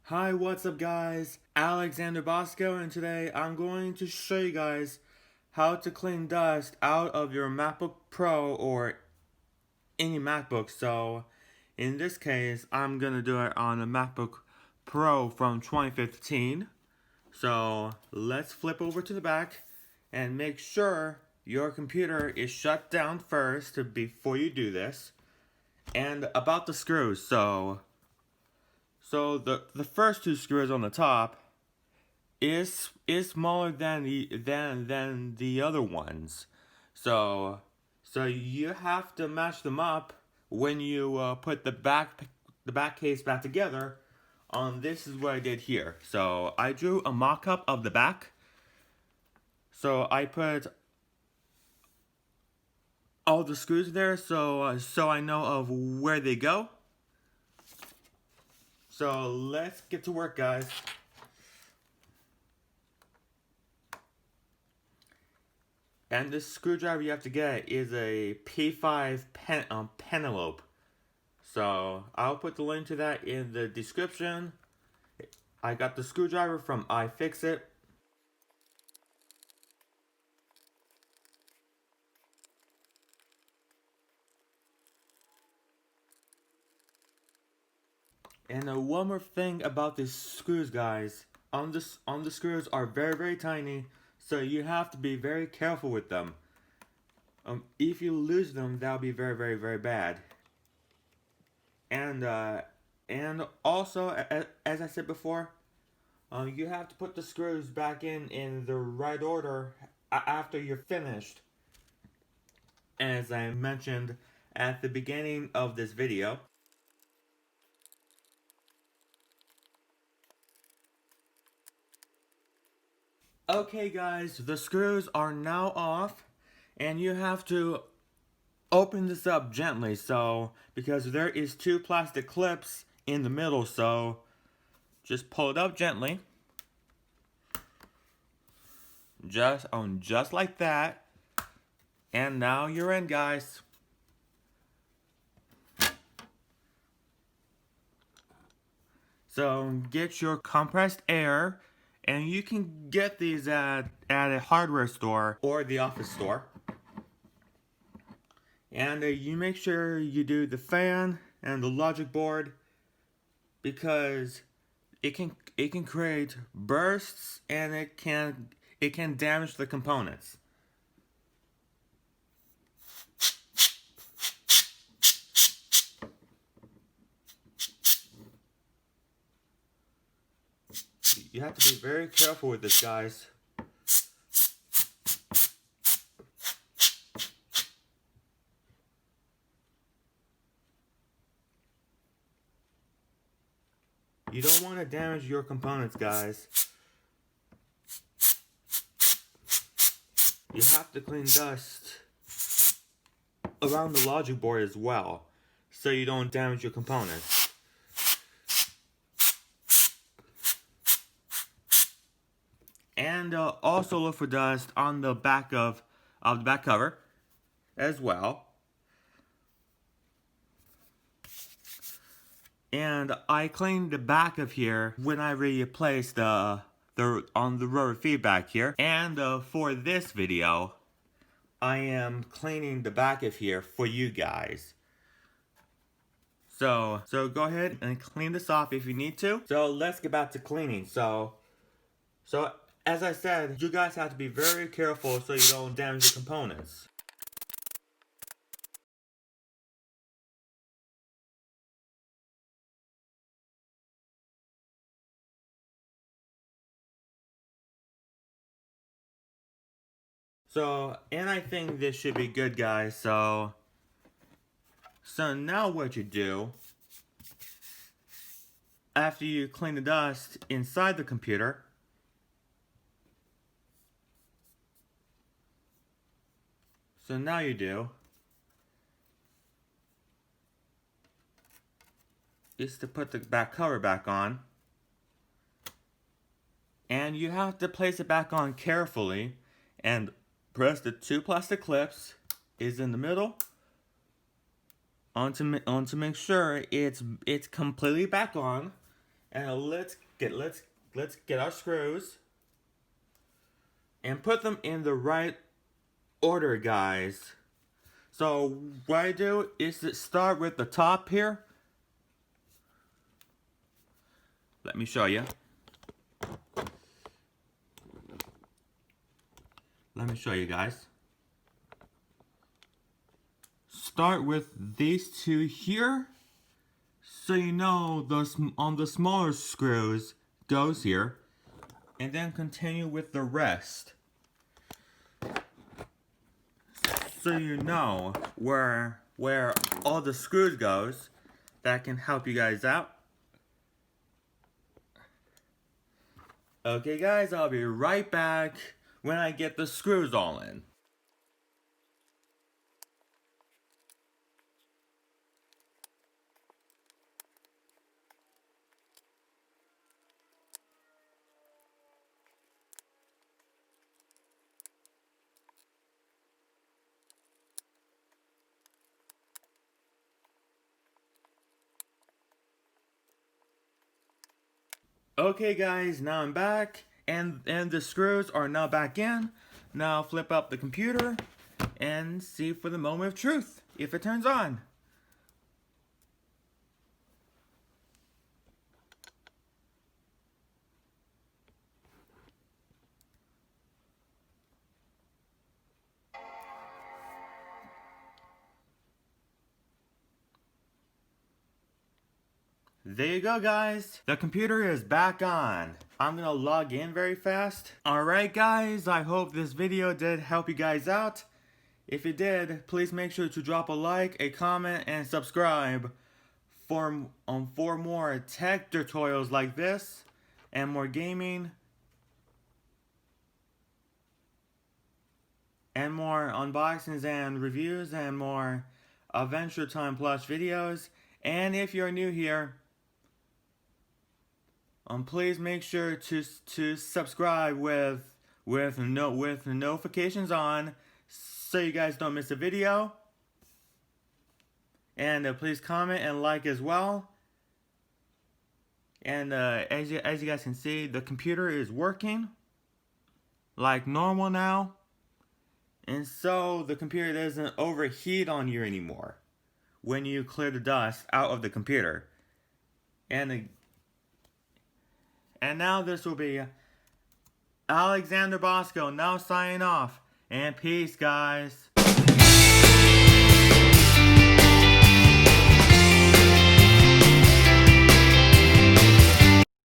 Hi, what's up guys? Alexander Bosko, and today I'm going to show you guys how to clean dust out of your MacBook Pro or any MacBook. So in this case, I'm gonna do it on a MacBook Pro from 2015. So let's flip over to the back and make sure your computer is shut down first before you do this. And about the screws, so the first two screws on the top is smaller than the other ones. So you have to match them up when you put the back case back together. This is what I did here. So I drew a mock-up of the back. So I put all the screws there so I know of where they go. So let's get to work, guys. And this screwdriver you have to get is a P5 Pentalobe. So I'll put the link to that in the description. I got the screwdriver from IFixIt. And one more thing about these screws, guys. On the screws are very tiny, so you have to be very careful with them. If you lose them, that'll be very bad. And also, as I said before, you have to put the screws back in the right order after you're finished. As I mentioned at the beginning of this video. Okay guys, the screws are now off, and you have to open this up gently, because there is two plastic clips in the middle, so just pull it up gently. Just like that. And now you're in, guys. So get your compressed air, and you can get these at a hardware store or the office store. And you make sure you do the fan and the logic board, because it can create bursts, and it can damage the components. You have to be very careful with this, guys. You don't want to damage your components, guys. You have to clean dust around the logic board as well, so you don't damage your components. And also look for dust on the back of the back cover as well. And I cleaned the back of here when I replaced on the rubber feedback here. And for this video, I am cleaning the back of here for you guys. So go ahead and clean this off if you need to. So let's get back to cleaning. So as I said, you guys have to be very careful so you don't damage the components. And I think this should be good, guys. So now what you do, after you clean the dust inside the computer, now you do is to put the back cover back on. And you have to place it back on carefully and press the two plastic clips is in the middle on to make sure it's completely back on. And let's get our screws and put them in the right order, guys. So what I do is to start with the top here. Let me show you. Let me show you guys. Start with these two here. So you know those on the smaller screws goes here. And then continue with the rest. So you know where all the screws goes. That can help you guys out. Okay guys, I'll be right back when I get the screws all in. Okay guys, now I'm back, and the screws are now back in. Now flip up the computer and see for the moment of truth if it turns on. There you go guys, the computer is back on. I'm gonna log in very fast. Alright guys, I hope this video did help you guys out. If it did, please make sure to drop a like, a comment, and subscribe for more tech tutorials like this, and more gaming, and more unboxings and reviews, and more Adventure Time Plus videos. And if you're new here, please make sure to subscribe with notifications on, so you guys don't miss a video. And please comment and like as well. And as you guys can see, the computer is working like normal now, and so the computer doesn't overheat on you anymore when you clear the dust out of the computer. And now this will be Alexander Bosko now signing off. And peace, guys.